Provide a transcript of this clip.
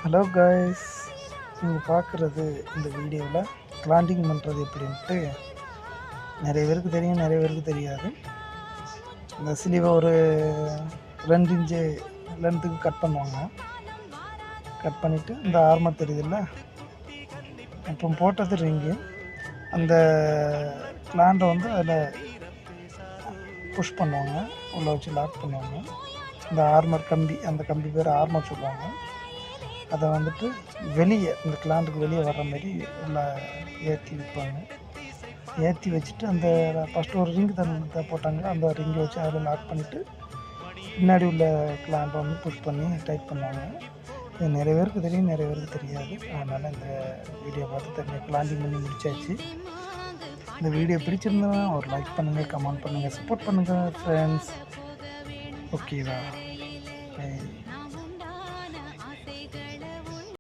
Hello guys, நீங்கள் பார்க்குறது இந்த வீடியோவில் கிளாண்டிங் பண்ணுறது எப்படின்ட்டு நிறைய பேருக்கு தெரியும், நிறைய பேருக்கு தெரியாது. இந்த ஸ்லீவை ஒரு 2 இன்ச்சு லென்த்துக்கு கட் பண்ணுவாங்க. கட் பண்ணிவிட்டு இந்த ஆர்மர் தெரியுதுல்ல, அப்புறம் போட்டது ரிங்கு, அந்த கிளாண்டை வந்து அதில் புஷ் பண்ணுவாங்க, உள்ளே வச்சு லாக் பண்ணுவாங்க. இந்த ஆர்மர் கம்பி, அந்த கம்பி பேர் ஆர்மர் சொல்லுவாங்க. அதை வந்துட்டு வெளியே இந்த கிளாண்டுக்கு வெளியே வர்ற மாதிரி உள்ள ஏற்றி வைப்பாங்க. ஏற்றி வச்சுட்டு அந்த ஃபஸ்ட்டு ஒரு ரிங்கு தண்ணி போட்டாங்களோ அந்த ரிங்கை வச்சு அதில் லாக் பண்ணிவிட்டு பின்னாடி உள்ள கிளாண்டை வந்து புஷ் பண்ணி டைட் பண்ணுவாங்க. இது நிறைய பேருக்கு தெரியும், நிறைய பேருக்கு தெரியாது. அதனால் இந்த வீடியோ பார்த்து தனியாக கிளாண்டிங் பண்ணி முடிச்சாச்சு. இந்த வீடியோ பிடிச்சிருந்தா ஒரு லைக் பண்ணுங்கள், கமெண்ட் பண்ணுங்கள், சப்போர்ட் பண்ணுங்கள் ஃப்ரெண்ட்ஸ். ஓகேவா?